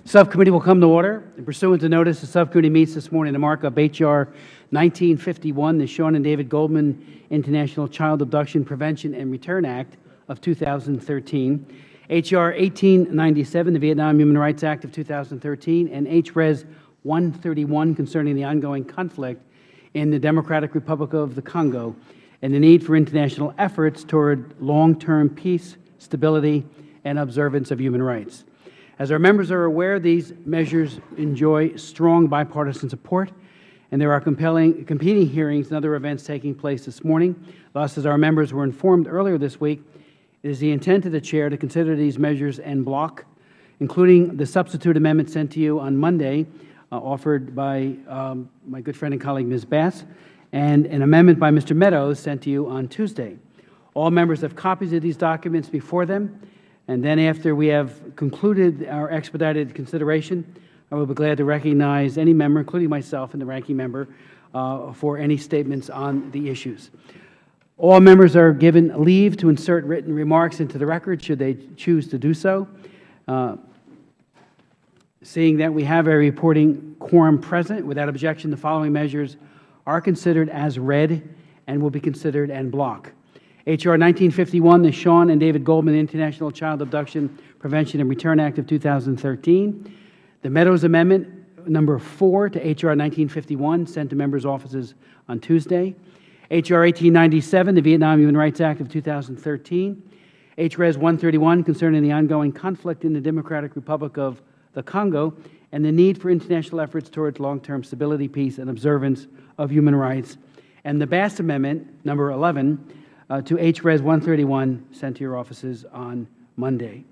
Subcommittee will come to order. And pursuant to notice, the subcommittee meets this morning to mark up H.R. 1951, the Sean and David Goldman International Child Abduction Prevention and Return Act of 2013, H.R. 1897, the Vietnam Human Rights Act of 2013, and H.Res. 131 concerning the ongoing conflict in the Democratic Republic of the Congo and the need for international efforts toward long-term peace, stability, and observance of human rights. As our members are aware, these measures enjoy strong bipartisan support, and there are competing hearings and other events taking place this morning. Thus, as our members were informed earlier this week, it is the intent of the Chair to consider these measures en bloc, including the substitute amendment sent to you on Monday, offered by my good friend and colleague, Ms. Bass, and an amendment by Mr. Meadows sent to you on Tuesday. All members have copies of these documents before them, and then after we have concluded our expedited consideration, I will be glad to recognize any member, including myself and the ranking member, for any statements on the issues. All members are given leave to insert written remarks into the record should they choose to do so. Seeing that we have a reporting quorum present, without objection, the following measures are considered as read and will be considered en bloc. H.R. 1951, the Sean and David Goldman International Child Abduction Prevention and Return Act of 2013. The Meadows Amendment, number 4 to H.R. 1951, sent to members' offices on Tuesday. H.R. 1897, the Vietnam Human Rights Act of 2013. H.Res. 131, concerning the ongoing conflict in the Democratic Republic of the Congo, and the need for international efforts towards long-term stability, peace, and observance of human rights, and the Bass Amendment, number 11, to H.Res. 131, sent to your offices on Monday.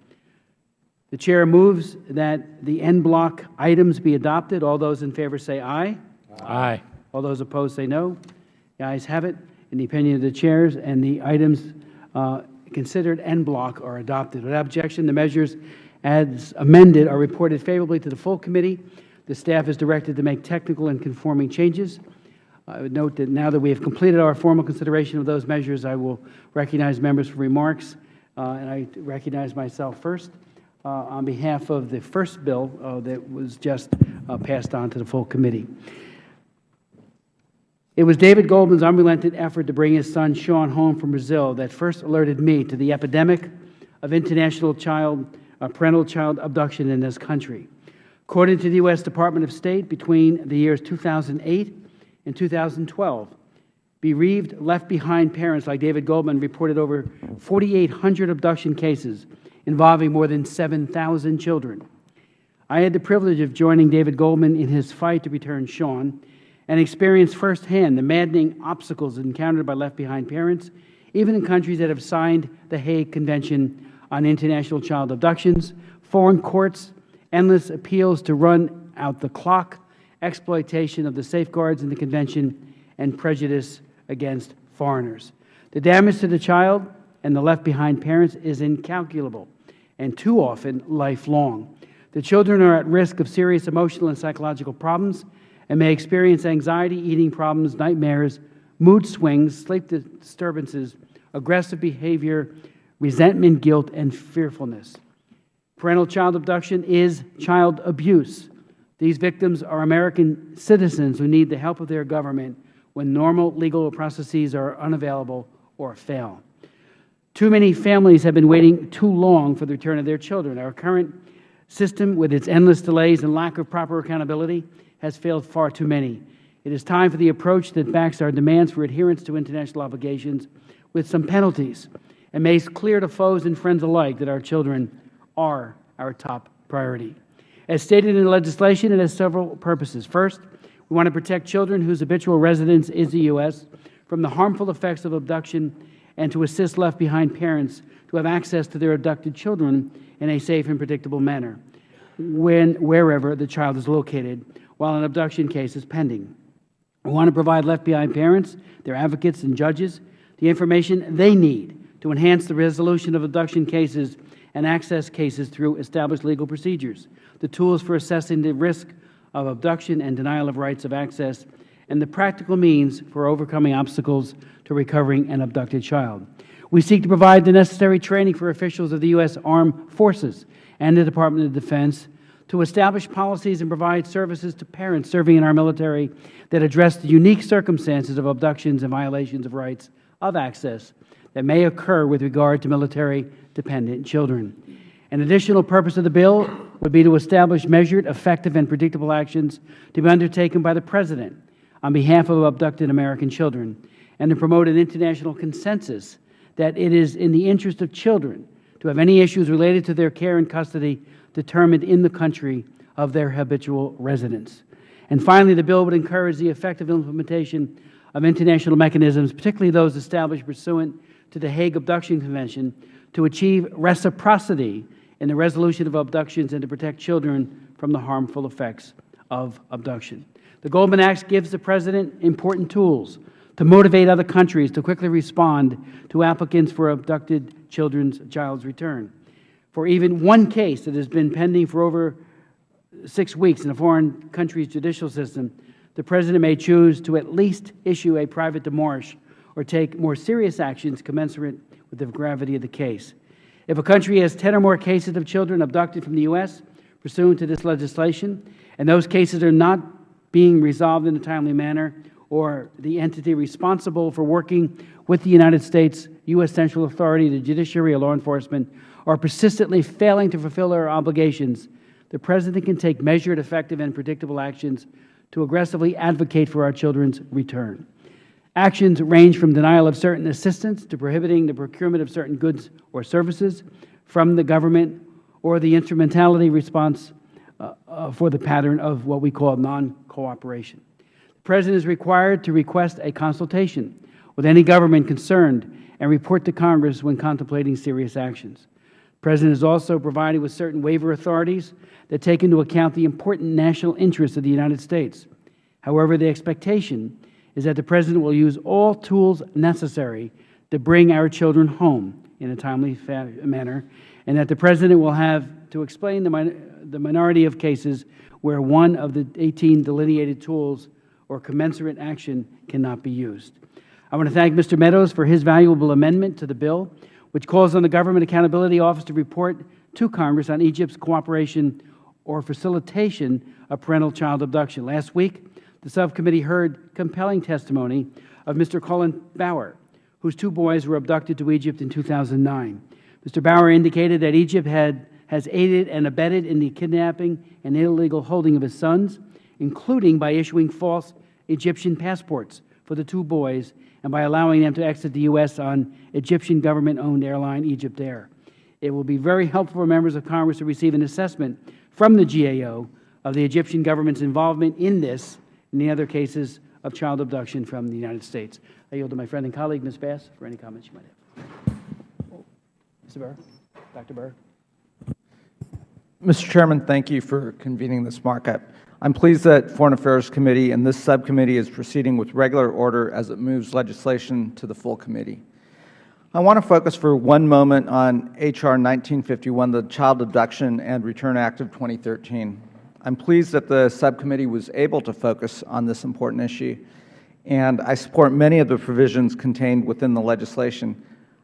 The Chair moves that the en bloc items be adopted. All those in favor say aye. Aye. All those opposed say no. The ayes have it. In the opinion of the chairs, and the items considered en bloc are adopted. Without objection, the measures as amended are reported favorably to the full committee. The staff is directed to make technical and conforming changes. I would note that now that we have completed our formal consideration of those measures, I will recognize members for remarks, and I recognize myself first on behalf of the first bill that was just passed on to the full committee. It was David Goldman's unrelenting effort to bring his son Sean home from Brazil that first alerted me to the epidemic of international parental child abduction in this country. According to the U.S. Department of State, between the years 2008 and 2012, bereaved, left-behind parents like David Goldman reported over 4,800 abduction cases involving more than 7,000 children. I had the privilege of joining David Goldman in his fight to return Sean and experienced firsthand the maddening obstacles encountered by left-behind parents, even in countries that have signed the Hague Convention on international child abductions, foreign courts, endless appeals to run out the clock, exploitation of the safeguards in the convention, and prejudice against foreigners. The damage to the child and the left-behind parents is incalculable and too often lifelong. The children are at risk of serious emotional and psychological problems and may experience anxiety, eating problems, nightmares, mood swings, sleep disturbances, aggressive behavior, resentment, guilt, and fearfulness. Parental child abduction is child abuse. These victims are American citizens who need the help of their government when normal legal processes are unavailable or fail. Too many families have been waiting too long for the return of their children. Our current system, with its endless delays and lack of proper accountability, has failed far too many. It is time for the approach that backs our demands for adherence to international obligations with some penalties, and makes clear to foes and friends alike that our children are our top priority. As stated in the legislation, it has several purposes. First, we want to protect children whose habitual residence is the U.S. from the harmful effects of abduction and to assist left-behind parents to have access to their abducted children in a safe and predictable manner wherever the child is located while an abduction case is pending. We want to provide left-behind parents, their advocates, and judges the information they need to enhance the resolution of abduction cases and access cases through established legal procedures, the tools for assessing the risk of abduction and denial of rights of access, and the practical means for overcoming obstacles to recovering an abducted child. We seek to provide the necessary training for officials of the U.S. Armed Forces and the Department of Defense to establish policies and provide services to parents serving in our military that address the unique circumstances of abductions and violations of rights of access that may occur with regard to military-dependent children. An additional purpose of the bill would be to establish measured, effective, and predictable actions to be undertaken by the President on behalf of abducted American children, and to promote an international consensus that it is in the interest of children to have any issues related to their care and custody determined in the country of their habitual residence. And finally, the bill would encourage the effective implementation of international mechanisms, particularly those established pursuant to the Hague Abduction Convention, to achieve reciprocity in the resolution of abductions and to protect children from the harmful effects of abduction. The Goldman Act gives the President important tools to motivate other countries to quickly respond to applicants for abducted child's return. For even one case that has been pending for over 6 weeks in a foreign country's judicial system, the President may choose to at least issue a private démarche or take more serious actions commensurate with the gravity of the case. If a country has 10 or more cases of children abducted from the U.S. pursuant to this legislation, and those cases are not being resolved in a timely manner, or the entity responsible for working with the United States, U.S. Central Authority, the judiciary, or law enforcement, are persistently failing to fulfill their obligations, the President can take measured, effective, and predictable actions to aggressively advocate for our children's return. Actions range from denial of certain assistance to prohibiting the procurement of certain goods or services from the government, or the instrumentality response for the pattern of what we call non-cooperation. The President is required to request a consultation with any government concerned and report to Congress when contemplating serious actions. The President is also provided with certain waiver authorities that take into account the important national interests of the United States. However, the expectation is that the President will use all tools necessary to bring our children home in a timely manner, and that the President will have to explain the minority of cases where one of the 18 delineated tools or commensurate action cannot be used. I want to thank Mr. Meadows for his valuable amendment to the bill, which calls on the Government Accountability Office to report to Congress on Egypt's cooperation or facilitation of parental child abduction. Last week, the subcommittee heard compelling testimony of Mr. Colin Bauer, whose 2 boys were abducted to Egypt in 2009. Mr. Bauer indicated that Egypt has aided and abetted in the kidnapping and illegal holding of his sons, including by issuing false Egyptian passports for the 2 boys and by allowing them to exit the U.S. on Egyptian government-owned airline Egypt Air. It will be very helpful for members of Congress to receive an assessment from the GAO of the Egyptian government's involvement in this and the other cases of child abduction from the United States. I yield to my friend and colleague, Ms. Bass, for any comments you might have. Mr. Burr? Dr. Burr? Mr. Chairman, thank you for convening this markup. I'm pleased that Foreign Affairs Committee and this subcommittee is proceeding with regular order as it moves legislation to the full committee. I want to focus for one moment on H.R. 1951, the Child Abduction and Return Act of 2013. I'm pleased that the subcommittee was able to focus on this important issue, and I support many of the provisions contained within the legislation.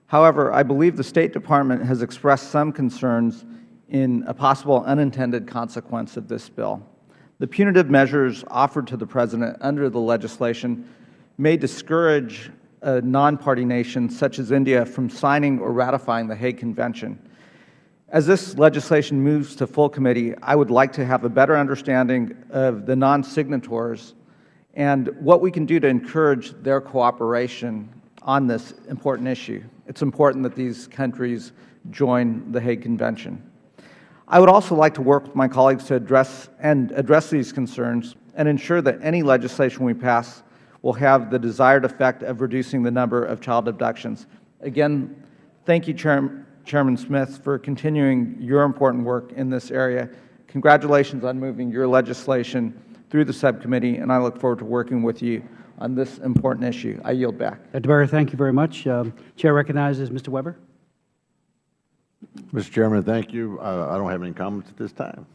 However, I believe the State Department has expressed some concerns in a possible unintended consequence of this bill. The punitive measures offered to the President under the legislation may discourage a non-party nation such as India from signing or ratifying the Hague Convention. As this legislation moves to full committee, I would like to have a better understanding of the non-signatories and what we can do to encourage their cooperation on this important issue. It's important that these countries join the Hague Convention. I would also like to work with my colleagues to address these concerns and ensure that any legislation we pass will have the desired effect of reducing the number of child abductions. Again, thank you, Chairman Smith, for continuing your important work in this area. Congratulations on moving your legislation through the subcommittee, and I look forward to working with you on this important issue. I yield back. Dr. Barr, thank you very much. Chair recognizes Mr. Weber. Mr. Chairman, thank you. I don't have any comments at this time.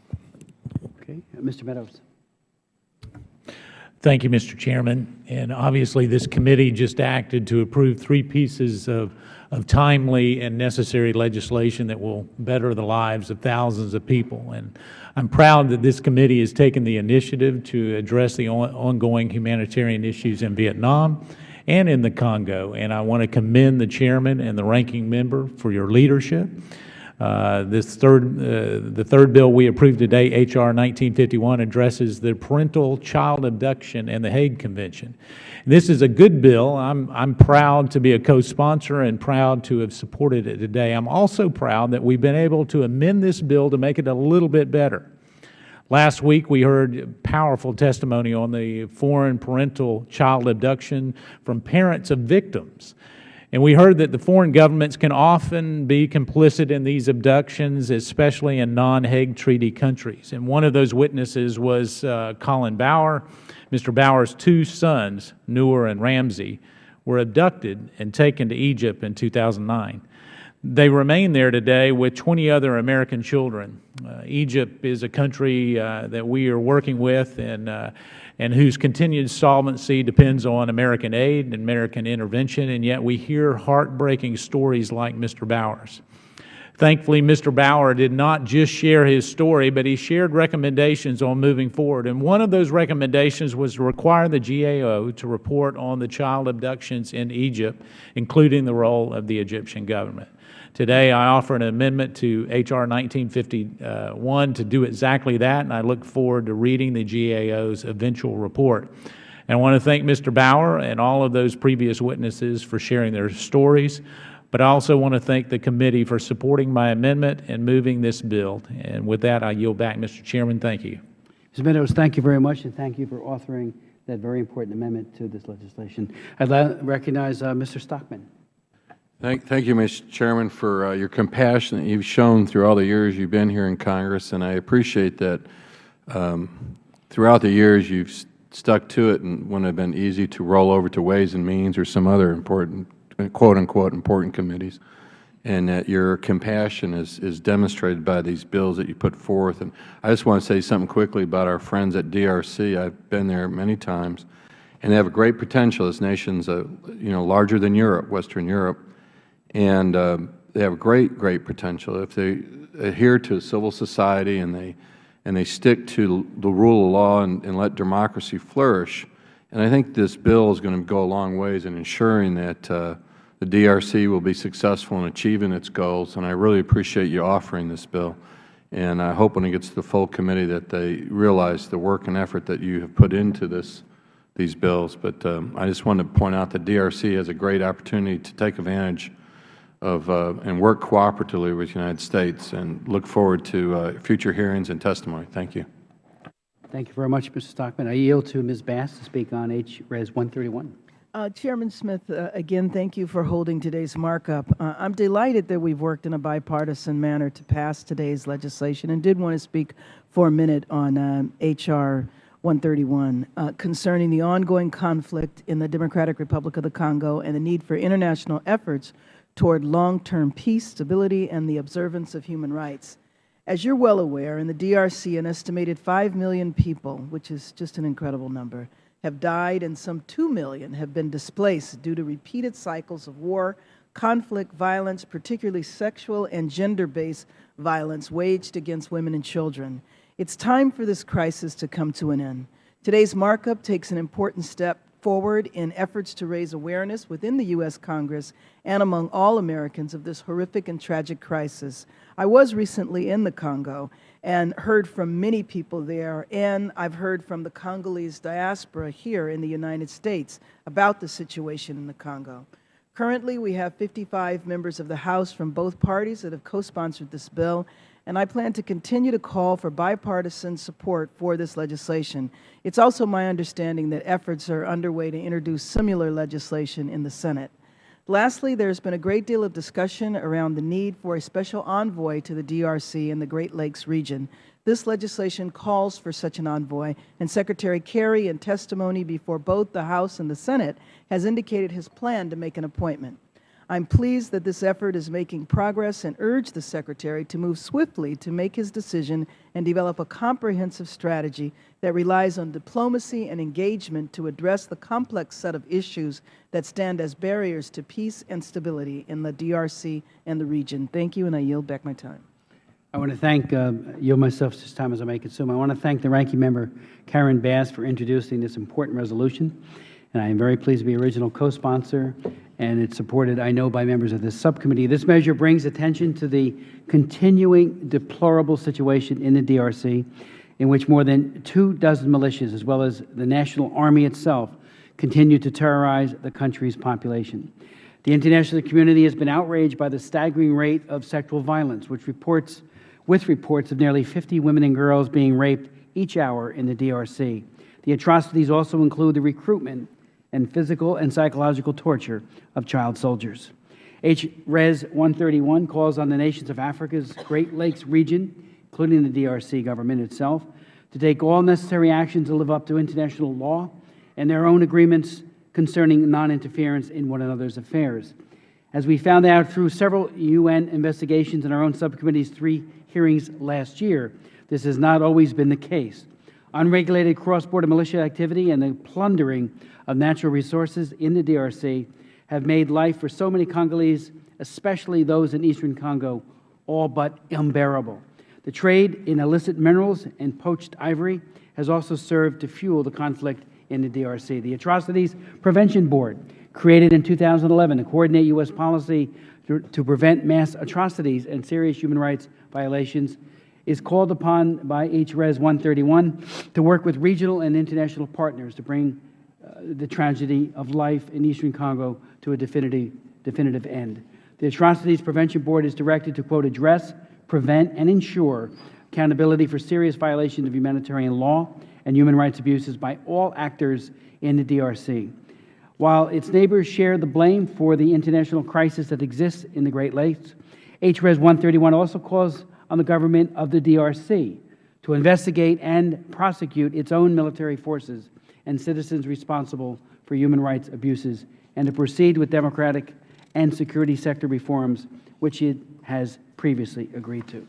Okay. Mr. Meadows. Thank you, Mr. Chairman. And obviously, this committee just acted to approve 3 pieces of timely and necessary legislation that will better the lives of thousands of people. And I'm proud that this committee has taken the initiative to address the ongoing humanitarian issues in Vietnam and in the Congo. And I want to commend the chairman and the ranking member for your leadership. The third bill we approved today, H.R. 1951, addresses the parental child abduction and the Hague Convention. This is a good bill. I'm proud to be a co-sponsor and proud to have supported it today. I'm also proud that we've been able to amend this bill to make it a little bit better. Last week, we heard powerful testimony on the foreign parental child abduction from parents of victims. And we heard that the foreign governments can often be complicit in these abductions, especially in non-Hague Treaty countries. And one of those witnesses was Colin Bauer. Mr. Bauer's 2 sons, Noor and Ramsey, were abducted and taken to Egypt in 2009. They remain there today with 20 other American children. Egypt is a country that we are working with and whose continued solvency depends on American aid and American intervention, and yet we hear heartbreaking stories like Mr. Bauer's. Thankfully, Mr. Bauer did not just share his story, but he shared recommendations on moving forward. And one of those recommendations was to require the GAO to report on the child abductions in Egypt, including the role of the Egyptian government. Today, I offer an amendment to H.R. 1951 to do exactly that, and I look forward to reading the GAO's eventual report. And I want to thank Mr. Bauer and all of those previous witnesses for sharing their stories, but I also want to thank the committee for supporting my amendment and moving this bill. And with that, I yield back, Mr. Chairman. Thank you. Mr. Meadows, thank you very much, and thank you for authoring that very important amendment to this legislation. I'd recognize Mr. Stockman. Thank you, Mr. Chairman, for your compassion that you've shown through all the years you've been here in Congress, and I appreciate that throughout the years you've stuck to it and when it had been easy to roll over to Ways and Means or some other important, quote-unquote, important committees, and that your compassion is demonstrated by these bills that you put forth. And I just want to say something quickly about our friends at DRC. I've been there many times, and they have a great potential. This nation's larger than Europe, Western Europe. And they have great potential if they adhere to civil society and they stick to the rule of law and let democracy flourish. And I think this bill is going to go a long ways in ensuring that the DRC will be successful in achieving its goals. And I really appreciate you offering this bill. And I hope when it gets to the full committee that they realize the work and effort that you have put into these bills. But I just wanted to point out that DRC has a great opportunity to take advantage of and work cooperatively with the United States, and look forward to future hearings and testimony. Thank you. Thank you very much, Mr. Stockman. I yield to Ms. Bass to speak on H.Res. 131. Chairman Smith, again, thank you for holding today's markup. I'm delighted that we've worked in a bipartisan manner to pass today's legislation, and did want to speak for a minute on H.R. 131 concerning the ongoing conflict in the Democratic Republic of the Congo and the need for international efforts toward long-term peace, stability, and the observance of human rights. As you're well aware, in the DRC, an estimated 5 million people, which is just an incredible number, have died, and some 2 million have been displaced due to repeated cycles of war, conflict, violence, particularly sexual and gender-based violence waged against women and children. It's time for this crisis to come to an end. Today's markup takes an important step forward in efforts to raise awareness within the U.S. Congress and among all Americans of this horrific and tragic crisis. I was recently in the Congo and heard from many people there, and I've heard from the Congolese diaspora here in the United States about the situation in the Congo. Currently, we have 55 members of the House from both parties that have co-sponsored this bill, and I plan to continue to call for bipartisan support for this legislation. It's also my understanding that efforts are underway to introduce similar legislation in the Senate. Lastly, there's been a great deal of discussion around the need for a special envoy to the DRC and the Great Lakes region. This legislation calls for such an envoy, and Secretary Kerry, in testimony before both the House and the Senate, has indicated his plan to make an appointment. I'm pleased that this effort is making progress and urge the Secretary to move swiftly to make his decision and develop a comprehensive strategy that relies on diplomacy and engagement to address the complex set of issues that stand as barriers to peace and stability in the DRC and the region. Thank you, and I yield back my time. I want to thank, yield myself as time as I may consume. I want to thank the Ranking Member Karen Bass for introducing this important resolution, and I am very pleased to be original co-sponsor, and it's supported, I know, by members of this subcommittee. This measure brings attention to the continuing deplorable situation in the DRC, in which more than 24 militias, as well as the National Army itself, continue to terrorize the country's population. The international community has been outraged by the staggering rate of sexual violence, with reports of nearly 50 women and girls being raped each hour in the DRC. The atrocities also include the recruitment and physical and psychological torture of child soldiers. H.Res. 131 calls on the nations of Africa's Great Lakes region, including the DRC government itself, to take all necessary actions to live up to international law and their own agreements concerning non-interference in one another's affairs. As we found out through several UN investigations and our own subcommittee's 3 hearings last year, this has not always been the case. Unregulated cross-border militia activity and the plundering of natural resources in the DRC have made life for so many Congolese, especially those in eastern Congo, all but unbearable. The trade in illicit minerals and poached ivory has also served to fuel the conflict in the DRC. The Atrocities Prevention Board, created in 2011 to coordinate U.S. policy to prevent mass atrocities and serious human rights violations, is called upon by H.Res. 131 to work with regional and international partners to bring the tragedy of life in eastern Congo to a definitive end. The Atrocities Prevention Board is directed to, quote, address, prevent, and ensure accountability for serious violations of humanitarian law and human rights abuses by all actors in the DRC. While its neighbors share the blame for the international crisis that exists in the Great Lakes, H.Res. 131 also calls on the government of the DRC to investigate and prosecute its own military forces and citizens responsible for human rights abuses, and to proceed with democratic and security sector reforms, which it has previously agreed to.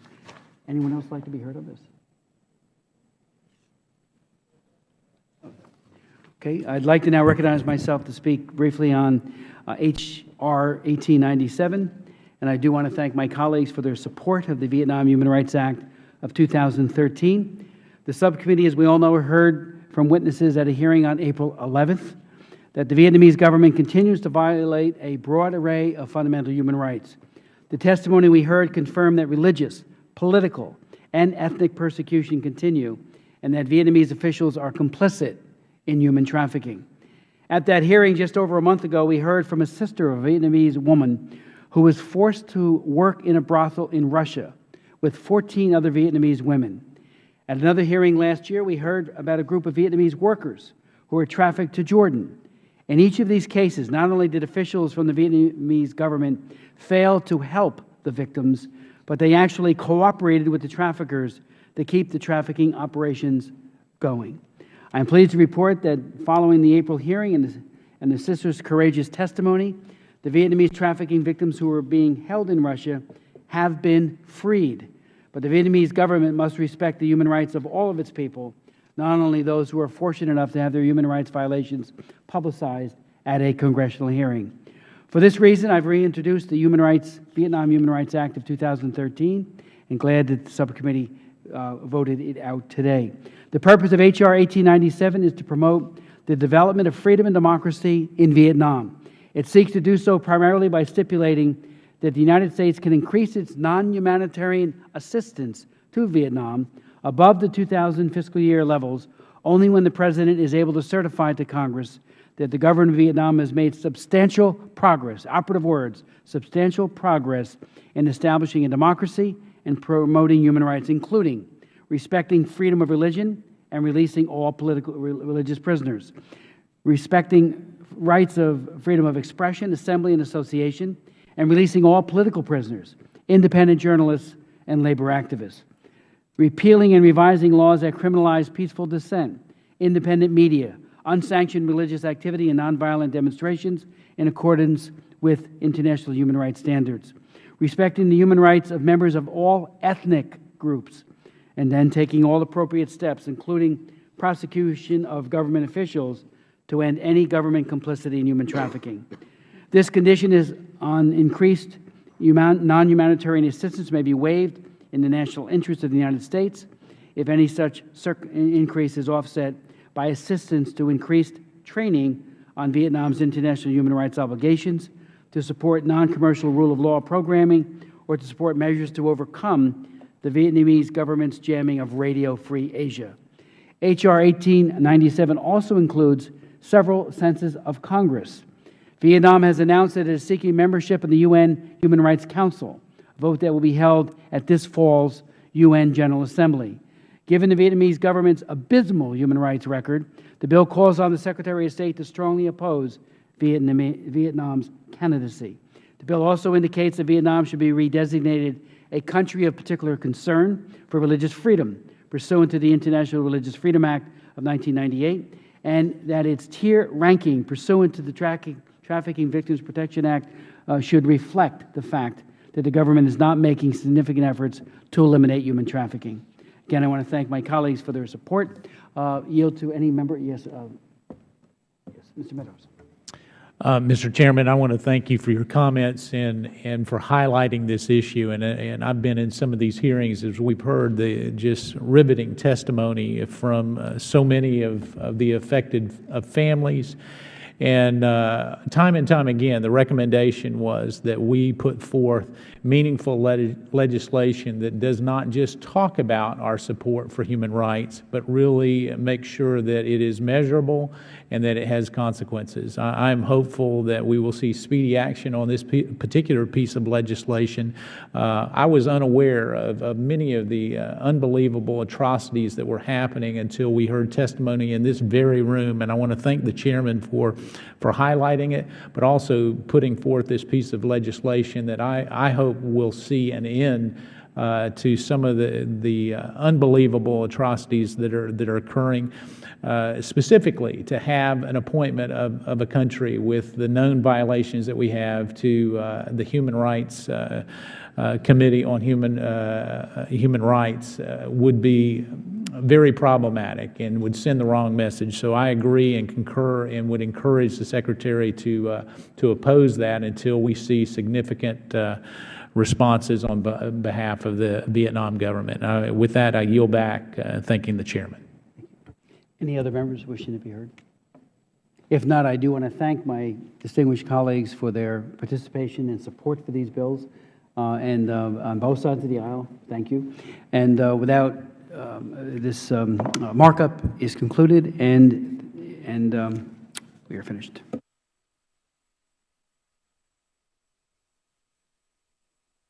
Anyone else like to be heard of this? Okay, I'd like to now recognize myself to speak briefly on H.R. 1897, and I do want to thank my colleagues for their support of the Vietnam Human Rights Act of 2013. The subcommittee, as we all know, heard from witnesses at a hearing on April 11th that the Vietnamese government continues to violate a broad array of fundamental human rights. The testimony we heard confirmed that religious, political, and ethnic persecution continue, and that Vietnamese officials are complicit in human trafficking. At that hearing just over a month ago, we heard from a sister of a Vietnamese woman who was forced to work in a brothel in Russia with 14 other Vietnamese women. At another hearing last year, we heard about a group of Vietnamese workers who were trafficked to Jordan. In each of these cases, not only did officials from the Vietnamese government fail to help the victims, but they actually cooperated with the traffickers to keep the trafficking operations going. I am pleased to report that following the April hearing and the sisters' courageous testimony, the Vietnamese trafficking victims who were being held in Russia have been freed. But the Vietnamese government must respect the human rights of all of its people, not only those who are fortunate enough to have their human rights violations publicized at a congressional hearing. For this reason, I've reintroduced the Vietnam Human Rights Act of 2013, and glad that the subcommittee voted it out today. The purpose of H.R. 1897 is to promote the development of freedom and democracy in Vietnam. It seeks to do so primarily by stipulating that the United States can increase its non-humanitarian assistance to Vietnam above the 2000 fiscal year levels only when the President is able to certify to Congress that the government of Vietnam has made substantial progress, operative words, substantial progress in establishing a democracy and promoting human rights, including respecting freedom of religion and releasing all religious prisoners, respecting rights of freedom of expression, assembly, and association, and releasing all political prisoners, independent journalists, and labor activists, repealing and revising laws that criminalize peaceful dissent, independent media, unsanctioned religious activity, and nonviolent demonstrations in accordance with international human rights standards, respecting the human rights of members of all ethnic groups, and then taking all appropriate steps, including prosecution of government officials, to end any government complicity in human trafficking. This condition is on increased non-humanitarian assistance may be waived in the national interest of the United States if any such increase is offset by assistance to increased training on Vietnam's international human rights obligations, to support non-commercial rule of law programming, or to support measures to overcome the Vietnamese government's jamming of Radio Free Asia. H.R. 1897 also includes several senses of Congress. Vietnam has announced that it is seeking membership in the UN Human Rights Council, a vote that will be held at this fall's UN General Assembly. Given the Vietnamese government's abysmal human rights record, the bill calls on the Secretary of State to strongly oppose Vietnam's candidacy. The bill also indicates that Vietnam should be redesignated a country of particular concern for religious freedom, pursuant to the International Religious Freedom Act of 1998, and that its tier ranking, pursuant to the Trafficking Victims Protection Act, should reflect the fact that the government is not making significant efforts to eliminate human trafficking. Again, I want to thank my colleagues for their support. Yield to any member. Yes, yes, Mr. Meadows. Mr. Chairman, I want to thank you for your comments and for highlighting this issue. And I've been in some of these hearings as we've heard the just riveting testimony from so many of the affected families. And time again, the recommendation was that we put forth meaningful legislation that does not just talk about our support for human rights, but really make sure that it is measurable and that it has consequences. I'm hopeful that we will see speedy action on this particular piece of legislation. I was unaware of many of the unbelievable atrocities that were happening until we heard testimony in this very room, and I want to thank the chairman for highlighting it, but also putting forth this piece of legislation that I hope will see an end to some of the unbelievable atrocities that are occurring. Specifically, to have an appointment of a country with the known violations that we have to the Human Rights Committee on Human Rights would be very problematic and would send the wrong message. So I agree and concur and would encourage the Secretary to oppose that until we see significant responses on behalf of the Vietnam government. With that, I yield back, thanking the chairman. Any other members wishing to be heard? If not, I do want to thank my distinguished colleagues for their participation and support for these bills, and on both sides of the aisle. Thank you. And without this markup is concluded, and we are finished.